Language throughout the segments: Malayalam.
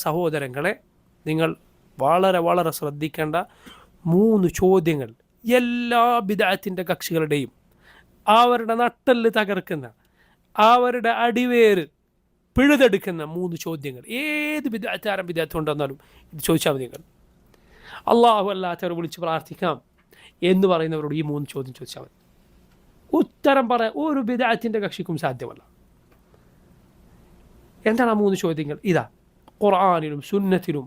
സഹോദരങ്ങളെ, നിങ്ങൾ വളരെ വളരെ ശ്രദ്ധിക്കേണ്ട 3 ചോദ്യങ്ങൾ എല്ലാ ബിദ്അത്തിന്റെ കക്ഷികളുടെയും അവരുടെ നട്ടെല്ല് തകർക്കുന്ന, അവരുടെ അടിവേര് പിഴുതെടുക്കുന്ന 3 ചോദ്യങ്ങൾ. ഏത് ബിദ്അത്താരം ബിദ്അത്ത് കൊണ്ടുവന്നാലും ഇത് ചോദിച്ചാൽ മതി. നിങ്ങൾ അള്ളാഹു അല്ലാത്തവരെ വിളിച്ച് പ്രാർത്ഥിക്കാം എന്ന് പറയുന്നവരോട് ഈ 3 ചോദ്യം ചോദിച്ചാൽ മതി. ഉത്തരം പറയാൻ ഒരു ബിദ്അത്തിന്റെ കക്ഷിക്കും സാധ്യമല്ല. എന്താണ് ആ 3 ചോദ്യങ്ങൾ? ഇതാ, ഖുർആനിലും സുന്നത്തിലും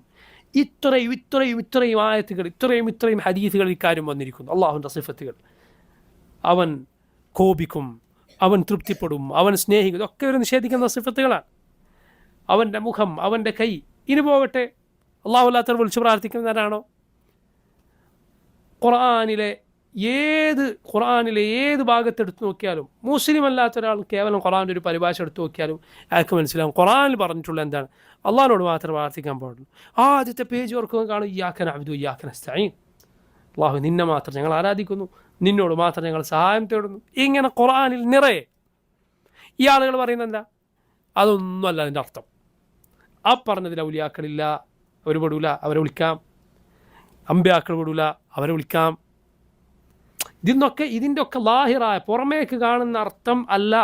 ഇത്രയും ആയത്തുകൾ, ഇത്രയും ഹദീസുകൾ ഇക്കാര്യം വന്നിരിക്കുന്നു. അള്ളാഹുവിൻ്റെ സിഫത്തുകൾ, അവൻ കോപിക്കും, അവൻ തൃപ്തിപ്പെടും, അവൻ സ്നേഹിക്കും, ഇതൊക്കെ ഒരു നിഷേധിക്കുന്ന സിഫത്തുകളാണ്. അവൻ്റെ മുഖം, അവൻ്റെ കൈ. ഇനി പോകട്ടെ, അള്ളാഹു അല്ലാത്തവർ വിളിച്ച് പ്രാർത്ഥിക്കുന്നവരാണോ? ഖുർആനിലെ ഏത് ഭാഗത്തെടുത്ത് നോക്കിയാലും, മുസ്ലിം അല്ലാത്ത ഒരാൾ കേവലം ഖുർആൻ്റെ ഒരു പരിഭാഷ എടുത്ത് നോക്കിയാലും അയാൾക്ക് മനസ്സിലാവും ഖുർആനിൽ പറഞ്ഞിട്ടുള്ള എന്താണ്. അള്ളാഹിനോട് മാത്രം പ്രാർത്ഥിക്കാൻ പാടുള്ളൂ. ആദ്യത്തെ പേജ് ഓർക്കുക കാണും, ഇയ്യാക നഅ്ബുദു വഇയ്യാക നസ്തഈൻ. അള്ളാഹു, നിന്നെ മാത്രം ഞങ്ങൾ ആരാധിക്കുന്നു, നിന്നോട് മാത്രം ഞങ്ങൾ സഹായം തേടുന്നു. ഇങ്ങനെ ഖുർആനിൽ നിറയെ. ഈ ആളുകൾ പറയുന്നത് എന്താ? അതൊന്നുമല്ല അതിൻ്റെ അർത്ഥം. ആ പറഞ്ഞതിൽ ഔലിയാക്കളില്ല, അവർ പെടൂല, അവരെ വിളിക്കാം. അമ്പിയാക്കൾ പെടൂല, അവരെ വിളിക്കാം. ഇതിൻ്റെ ഒക്കെ ലാഹിറായ പുറമേക്ക് കാണുന്ന അർത്ഥം അല്ല,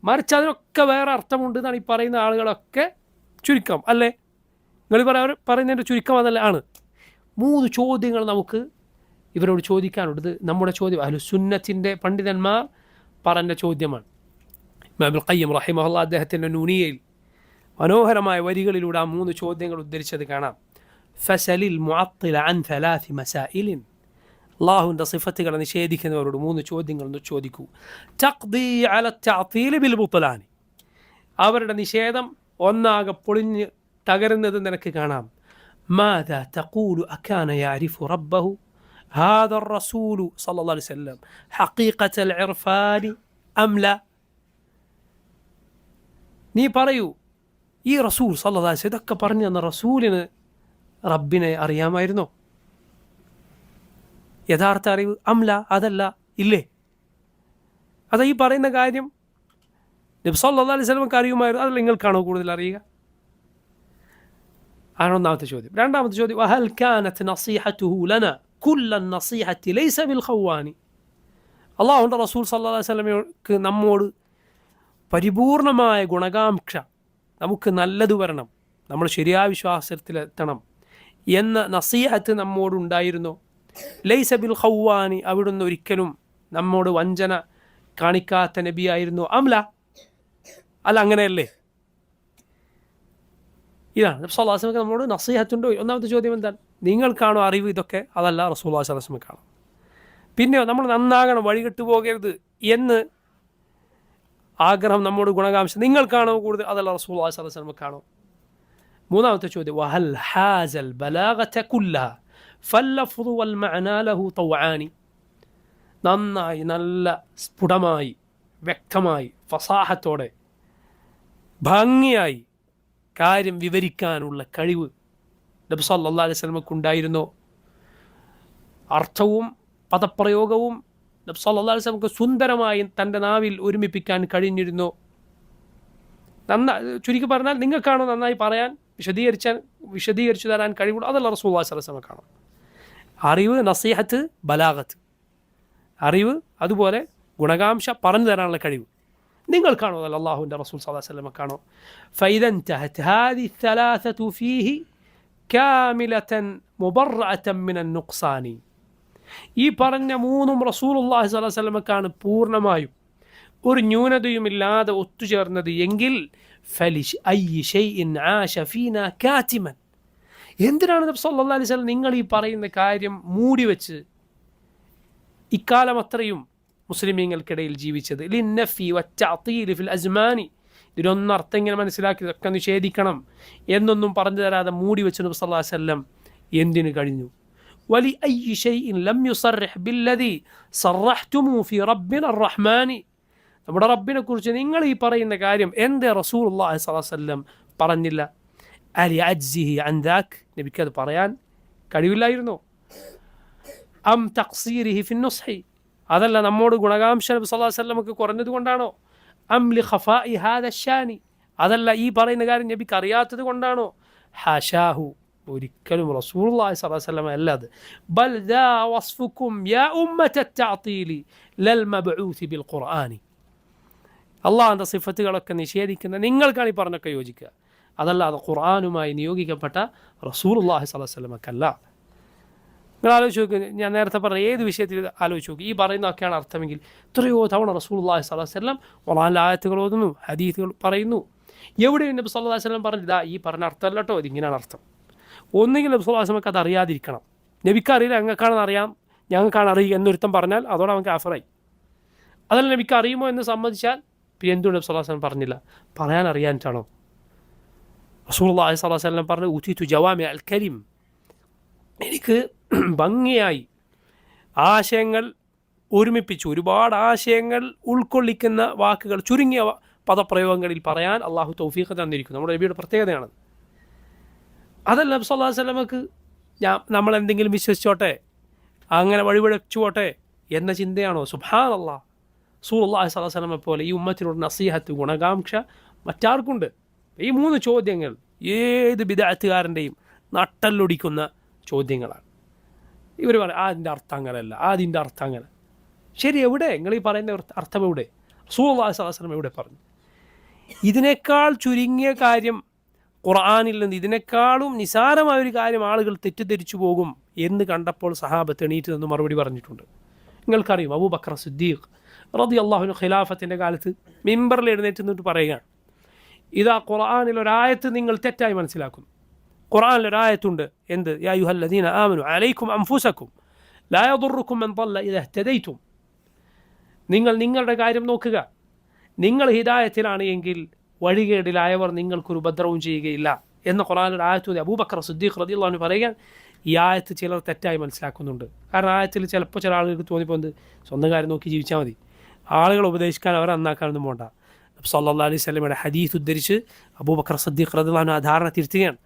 മറിച്ച് അതിനൊക്കെ വേറെ അർത്ഥമുണ്ട് എന്നാണ് ഈ പറയുന്ന ആളുകളൊക്കെ ചുരുക്കം. അല്ലേ? നിങ്ങൾ പറയുന്നതിൻ്റെ ചുരുക്കം അതല്ല ആണ്. 3 ചോദ്യങ്ങൾ നമുക്ക് ഇവരോട് ചോദിക്കാനുള്ളത്. നമ്മുടെ ചോദ്യം അഹ്ലുസുന്നത്തിൻ്റെ പണ്ഡിതന്മാർ പറഞ്ഞ ചോദ്യമാണ്. ഇമാം ഖയ്യിം റഹിമഹുല്ലാഹ് അദ്ദേഹത്തിൻ്റെ നൂനിയയിൽ മനോഹരമായ വരികളിലൂടെ ആ 3 ചോദ്യങ്ങൾ ഉദ്ധരിച്ചത് കാണാം. ഫസലിൽ മുഅത്തില അൻ 3 മസായിലിൻ. അള്ളാഹുവിൻ്റെ സിഫത്തുകളെ നിഷേധിക്കുന്നവരോട് 3 ചോദ്യങ്ങൾ ചോദിക്കൂ. തഖ്ദീ അല തഅതീൽ ബിൽ ബുത്ലാൻ. അവരുടെ നിഷേധം ഒന്നാകെ പൊളിഞ്ഞ് തകരുന്നത് നിനക്ക് കാണാം. മാദാ തഖൂലു അകാന യഅരിഫു റബ്ബഹു ഹാദാ റസൂലു സല്ലല്ലാഹു അലൈഹി വസല്ലം ഹഖീഖത്തൽ ഇർഫാനി അം ലാ. നീ പറയൂ, ഈ റസൂൽ സല്ലല്ലാഹു അലൈഹി വസല്ലം ഇതൊക്കെ പറഞ്ഞു തന്ന റസൂലിന് റബ്ബിനെ അറിയാമായിരുന്നോ? യഥാർത്ഥ അറിവ് അംല, അതല്ല, ഇല്ലേ? അതാ ഈ പറയുന്ന കാര്യം നബി സല്ലല്ലാഹു അലൈഹി വസല്ലമക്ക് അറിയുമായിരുന്നു, അതല്ല നിങ്ങൾക്കാണോ കൂടുതൽ അറിയുക? ആണ് ഒന്നാമത്തെ ചോദ്യം. രണ്ടാമത്തെ ചോദ്യം, വഹൽ കാനത് നസീഹതുഹു ലനാ കുല്ല നസീഹത്തി ലൈസ ബിൽ ഖവാനി. അല്ലാഹുവിൻ്റെ റസൂൽ സല്ലല്ലാഹു അലൈഹി വസല്ലമക്ക് നമ്മോട് പരിപൂർണമായ ഗുണകാംക്ഷ, നമുക്ക് നല്ലത് വരണം, നമ്മൾ ശരിയായ വിശ്വാസത്തിലെത്തണം എന്ന നസീഹത്ത് നമ്മോടുണ്ടായിരുന്നോ? ലൈസ ബിൽ ഖവാനി, അവിടുന്ന് ഒരിക്കലും നമ്മോട് വഞ്ചന കാണിക്കാത്ത നബിയായിരുന്നു. അംല, അല്ല, അങ്ങനെയല്ലേ? ഇതാണ് നബി സല്ലല്ലാഹു അലൈഹി വസല്ലം നമ്മോട് നസീഹത്തുണ്ടോ? ഒന്നാമത്തെ ചോദ്യം എന്താണ്? നിങ്ങൾക്കാണോ അറിവ് ഇതൊക്കെ? അതല്ല, റസൂലുള്ളാഹി സ്വല്ലല്ലാഹു അലൈഹി വസല്ലം കാണാം. പിന്നെയോ, നമ്മൾ നന്നാകണം, വഴികെട്ടു പോകരുത് എന്ന് ആഗ്രഹം, നമ്മോട് ഗുണകാംക്ഷ നിങ്ങൾക്കാണോ കൂടുതൽ? അതല്ല, റസൂലുള്ളാഹി സ്വല്ലല്ലാഹു അലൈഹി വസല്ലം കാണോ? മൂന്നാമത്തെ ചോദ്യം, വഹൽ ഹാസൽ ബലാഗത കുല്ലഹ ഫല്ലഫ്ദു വൽ മഅനാ ലഹു തൗആനി. നന്നായി, നല്ല സ്ഫുടമായി, വ്യക്തമായി, ഫസാഹത്തോടെ, ഭംഗിയായി കാര്യം വിവരിക്കാനുള്ള കഴിവ് നബി സല്ലല്ലാഹു അലൈഹി വസല്ലമക്ക് ഉണ്ടായിരുന്നോ? അർത്ഥവും പദപ്രയോഗവും നബി സല്ലല്ലാഹു അലൈഹി വസല്ലമക്ക് സുന്ദരമായി തൻ്റെ നാവിൽ ഒരുമിപ്പിക്കാൻ കഴിഞ്ഞിരുന്നോ? ചുരുക്കി പറഞ്ഞാൽ, നിങ്ങൾക്കാണോ നന്നായി പറയാൻ, വിശദീകരിച്ചു തരാൻ കഴിവുള്ളൂ? അതല്ല, റസൂലുള്ളാഹി സ്വല്ലല്ലാഹു അലൈഹി വസല്ലം കാണാം. അറിവ്, നസീഹത്ത്, ബലാഗത്ത്, അറിവ്, അതുപോലെ ഗുണകാംക്ഷ പറഞ്ഞു തരാനുള്ള കഴിവ് നിങ്ങൾക്കാണോ? അതല്ല, അല്ലാഹുവിൻ്റെ റസൂൽ സല്ലല്ലാഹു അലൈഹി വസല്ലം കാണോ? ഫൈദൻ തഹത് ഹാദിഹി الثلاثة ഫീഹി കാമിലതൻ മുബറഅതൻ മിനൻ നുഖ്സാനി. ഈ പറഞ്ഞ 3 റസൂലുള്ളാഹി സ്വല്ലല്ലാഹു അലൈഹി വസല്ലമക്കാണ് പൂർണ്ണമായും ഒരു ന്യൂനതയുമില്ലാതെ ഒത്തുചേർന്നത് എങ്കിൽ ഫലിഷ് അയ്യി ഷൈഇൻ ആശ ഫീനാ കാതിമൻ. എന്തിനാണ് നബി സല്ലല്ലാഹു അലൈഹി വസല്ലം നിങ്ങൾ ഈ പറയുന്ന കാര്യം മൂടി വെച്ച് ഇക്കാലം അത്രയും മുസ്ലിമീങ്ങൾക്കിടയിൽ ജീവിച്ചത്? ലിന്നഫി വത്തഅതീൽ ഫിൽ അസ്മാനി. ഇതിനൊന്നും അർത്ഥം ഇങ്ങനെ മനസ്സിലാക്കി ഇതൊക്കെ നിഷേധിക്കണം എന്നൊന്നും പറഞ്ഞു തരാതെ മൂടി വെച്ച് നബി സല്ലല്ലാഹു അലൈഹി വസല്ലം എന്തിനു കഴിഞ്ഞു? വലി അയ്യി ഷൈഇൻ ലം യുസർരിഹ് ബില്ലദി സറഹ്തുമു ഫി റബ്ബിന അർറഹ്മാനി. നമ്മുടെ റബ്ബിനെ കുറിച്ച് നിങ്ങൾ ഈ പറയുന്ന കാര്യം എന്തേ റസൂലുള്ളാഹി സ്വല്ലല്ലാഹു അലൈഹി വസല്ലം പറഞ്ഞില്ല? അലി അജ്സിഹി അൻ ദാക്, നബിക്ക് അത് പറയാൻ കഴിവില്ലായിരുന്നോ? അം തഖ്സീരിഹി ഫിൻ നുസ്ഹി, അതല്ല നമ്മോട് ഗുണകാംക്ഷ നബി സല്ലല്ലാഹു അലൈഹി വസല്ലമക്ക് കുറഞ്ഞത് കൊണ്ടാണോ? അം ലി ഖഫാഇ ഹാദ ഷാനി, അതല്ല ഈ പറയുന്ന കാര്യം നബിക്ക് അറിയാത്തത് കൊണ്ടാണോ? ഹഷാഹു, ഒരിക്കലും റസൂലുള്ളാഹി സ്വല്ലല്ലാഹു അലൈഹി വസല്ലം അല്ല അത്. ബൽ ദാ വസ്ഫുക്കും യാ ഉമ്മത തഅതീലി ലൽ മബ്ഊസ് ബിൽ ഖുർആനി. അള്ളാഹിൻ്റെ സിഫത്തുകളൊക്കെ നിഷേധിക്കുന്ന നിങ്ങൾക്കാണ് ഈ പറഞ്ഞൊക്കെ യോജിക്കുക, അതല്ലാതെ ഖുർആനുമായി നിയോഗിക്കപ്പെട്ട റസൂലുള്ളാഹി സ്വല്ലല്ലാഹു അലൈഹി വസല്ലമക്കല്ല. നിങ്ങൾ ആലോചിച്ച് നോക്ക്, ഞാൻ നേരത്തെ പറഞ്ഞ ഏത് വിഷയത്തിൽ ആലോചിച്ച് നോക്ക്, ഈ പറയുന്നതൊക്കെയാണ് അർത്ഥമെങ്കിൽ എത്രയോ തവണ റസൂലുള്ളാഹി സ്വല്ലല്ലാഹു അലൈഹി വസല്ലം ഖുർആനിലെ ആയത്തുകൾ ഓതുന്നു, ഹദീസുകൾ പറയുന്നു. എവിടെയും നബി സല്ലല്ലാഹു അലൈഹി വസല്ലം പറഞ്ഞു ഇതാ ഈ പറഞ്ഞ അർത്ഥമല്ല കേട്ടോ, ഇതിങ്ങനെയാണ് അർത്ഥം. ഒന്നുകിൽ നബി സല്ലല്ലാഹു അലൈഹി വസല്ലമക്ക് അത് അറിയാതിരിക്കണം, നബിക്ക് അറിയില്ല ഞങ്ങൾക്കാണെന്ന് അറിയാം, ഞങ്ങൾക്കാണ് അറിയുക എന്നൊരുത്തം പറഞ്ഞാൽ അതോടെ അവൻ കാഫിറായി. അതല്ല നബിക്ക് അറിയുമോ എന്ന് സമ്മതിച്ചാൽ പിന്നെ എന്തുകൊണ്ട് നബി സല്ലല്ലാഹു അലൈഹി വസല്ലം പറഞ്ഞില്ല? പറയാൻ അറിയാനിട്ടാണോ? റസൂലുള്ളാഹി സ്വല്ലല്ലാഹു അലൈഹി വസല്ലം പറഞ്ഞു ഉതീതു ജവാമി അൽ കലിം, എനിക്ക് ഭംഗിയായി ആശയങ്ങൾ ഒരുമിപ്പിച്ചു, ഒരുപാട് ആശയങ്ങൾ ഉൾക്കൊള്ളിക്കുന്ന വാക്കുകൾ, ചുരുങ്ങിയ പദപ്രയോഗങ്ങളിൽ പറയാൻ അള്ളാഹു തൗഫീഖ് തന്നിരിക്കുന്നു. നമ്മുടെ നബിയുടെ പ്രത്യേകതയാണ്. അതല്ല നബി സല്ലല്ലാഹു അലൈഹി വസല്ലമക്ക് നമ്മളെന്തെങ്കിലും വിശ്വസിച്ചോട്ടെ, അങ്ങനെ വഴിപിഴച്ചു പോട്ടെ എന്ന ചിന്തയാണോ? സുബ്ഹാനല്ലാഹ്, റസൂലുള്ളാഹി സ്വല്ലല്ലാഹു അലൈഹി വസല്ലമയെ പോലെ ഈ ഉമ്മത്തിനോട് നസീഹത്ത്, ഗുണകാംക്ഷ മറ്റാർക്കുണ്ട്? ഈ 3 ചോദ്യങ്ങൾ ഏത് ബിദ്അത്തുകാരൻ്റെയും നട്ടല്ലൊടിക്കുന്ന ചോദ്യങ്ങളാണ്. ഇവർ പറയും അതിൻ്റെ അർത്ഥം അങ്ങനെയല്ല, അതിൻ്റെ അർത്ഥം അങ്ങനെ. ശരി, എവിടെ നിങ്ങൾ ഈ പറയുന്ന അർത്ഥം എവിടെ? റസൂലുള്ളാഹി സ്വല്ലല്ലാഹു അലൈഹി വസല്ലം എവിടെ പറഞ്ഞു? ഇതിനേക്കാൾ ചുരുങ്ങിയ കാര്യം ഖുർആനിൽ നിന്ന്, ഇതിനേക്കാളും നിസാരമായൊരു കാര്യം ആളുകൾ തെറ്റിദ്ധരിച്ചു പോകും എന്ന് കണ്ടപ്പോൾ സഹാബത്ത് എണീറ്റ് നിന്ന് മറുപടി പറഞ്ഞിട്ടുണ്ട്. നിങ്ങൾക്കറിയും, അബൂബക്കർ സിദ്ദീഖ് റളിയല്ലാഹു അൻഹു ഖിലാഫത്തിൻ്റെ കാലത്ത് മിമ്പറിൽ എഴുന്നേറ്റ് നിന്നിട്ട് പറയുകയാണ്, ഇതാ ഖുർആനിൽ ഒരായത്ത് നിങ്ങൾ തെറ്റായി മനസ്സിലാക്കുന്നു. ഖുർആനിൽ ഒരായത്തുണ്ട്, എന്ത്? യാ അയ്യുഹല്ലദീന ആമനു അലൈക്കും അൻഫുസക്കും ലാ യദുറുക്കും മൻ ضل ഇദാ ഇഹ്തദൈതും. നിങ്ങൾ നിങ്ങളുടെ കാര്യം നോക്കുക, നിങ്ങൾ ഹിദായത്തിലാണ് എങ്കിൽ വഴികേടിലായവർ നിങ്ങൾക്കൊരു ഉപദ്രവവും ചെയ്യുകയില്ല എന്ന ഖുർആനിൽ ആയത്ത് അബൂബക്കർ സിദ്ദീഖ് റളിയല്ലാഹു അൻഹു പറയുകയാണ്. ഈ ആയത്ത് ചിലർ തെറ്റായി മനസ്സിലാക്കുന്നുണ്ട്. കാരണം ആയത്തിൽ ചിലപ്പോൾ ചില ആളുകൾക്ക് തോന്നിപ്പോകുന്നത് സ്വന്തം കാര്യം നോക്കി ജീവിച്ചാൽ മതി, ആളുകളെ ഉപദേശിക്കാൻ അവരെ നന്നാക്കാനൊന്നും പോകണ്ട. നബി സല്ലല്ലാഹു അലൈഹി വസല്ലമയുടെ ഹദീസ് ഉദ്ധരിച്ച് അബൂബക്കർ സിദ്ദീഖ് റളിയല്ലാഹു അൻഹു ആ ധാരണ തിരുത്തുകയാണ്.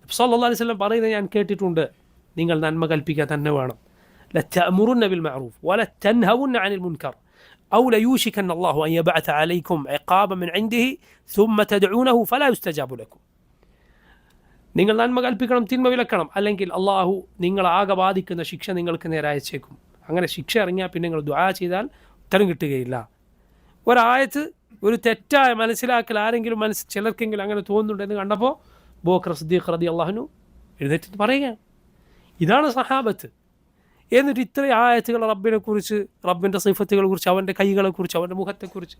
നബി സല്ലല്ലാഹു അലൈഹി വസല്ലം പറയുന്നത് ഞാൻ കേട്ടിട്ടുണ്ട്, നിങ്ങൾ നന്മ കൽപ്പിക്കുക തന്നെ വേണം. ലതഅമുറുന്ന ബിൽ മഅറൂഫ് വലതൻഹവുന്ന അനിൽ മുൻകർ ഔ ലയൂശികന്ന അല്ലാഹു അൻ യബഅത അലൈക്കും ഇഖാബൻ മിൻ ഇൻദിഹി സുമ്മ തദ്ഊനഹു ഫലാ യുസ്തജാബു ലക്കും. നിങ്ങൾ നന്മ കൽപ്പിക്കണം, തിന്മ വിലക്കണം, അല്ലെങ്കിൽ അള്ളാഹു നിങ്ങളാകെ ബാധിക്കുന്ന ശിക്ഷ നിങ്ങൾക്ക് നേരെ അയച്ചേക്കും. അങ്ങനെ ശിക്ഷ ഇറങ്ങിയാൽ പിന്നെ നിങ്ങൾ ദുആ ചെയ്താൽ ഉത്തരം കിട്ടുകയില്ല. ഒരായത്ത് ഒരു തെറ്റായ മനസ്സിലാക്കൽ ആരെങ്കിലും ചിലർക്കെങ്കിലും അങ്ങനെ തോന്നുന്നുണ്ടെന്ന് കണ്ടപ്പോൾ അബൂബക്കർ സിദ്ദീഖ് റളിയല്ലാഹു അൻഹു എഴുന്നേറ്റ് പറയുക, ഇതാണ് സഹാബത്ത്. എന്നിട്ട് ഇത്രയും ആയത്തുകൾ റബ്ബിനെക്കുറിച്ച്, റബ്ബിൻ്റെ സിഫത്തുകളെക്കുറിച്ച്, അവൻ്റെ കൈകളെക്കുറിച്ച്, അവൻ്റെ മുഖത്തെക്കുറിച്ച്,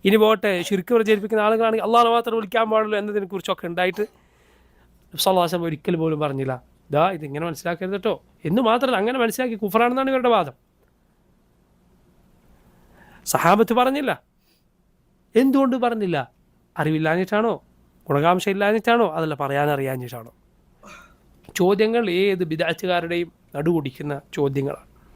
ഇനി പോട്ടെ ശിർക്ക് പ്രചരിപ്പിക്കുന്ന ആളുകളാണെങ്കിൽ അള്ളാഹു മാത്രം വിളിക്കാൻ പാടുള്ളൂ എന്നതിനെക്കുറിച്ചൊക്കെ ഉണ്ടായിട്ട് നബി സല്ലല്ലാഹു അലൈഹി വസല്ലം ഒരിക്കൽ പോലും പറഞ്ഞില്ല ദാ ഇതിങ്ങനെ മനസ്സിലാക്കരുത് കേട്ടോ എന്ന്. മാത്രമല്ല അങ്ങനെ മനസ്സിലാക്കി കുഫറാണെന്നാണ് ഇവരുടെ വാദം. സഹാബത്ത് പറഞ്ഞില്ല. എന്തുകൊണ്ട് പറഞ്ഞില്ല? അറിവില്ലാഞ്ഞിട്ടാണോ? ഗുണകാംക്ഷ ഇല്ലാഞ്ഞിട്ടാണോ? അതല്ല, പറയാനറിയാഞ്ഞിട്ടാണോ? ചോദ്യങ്ങൾ ഏത് ബിദ്അത്തുകാരുടെയും നടുകുടിക്കുന്ന ചോദ്യങ്ങളാണ്.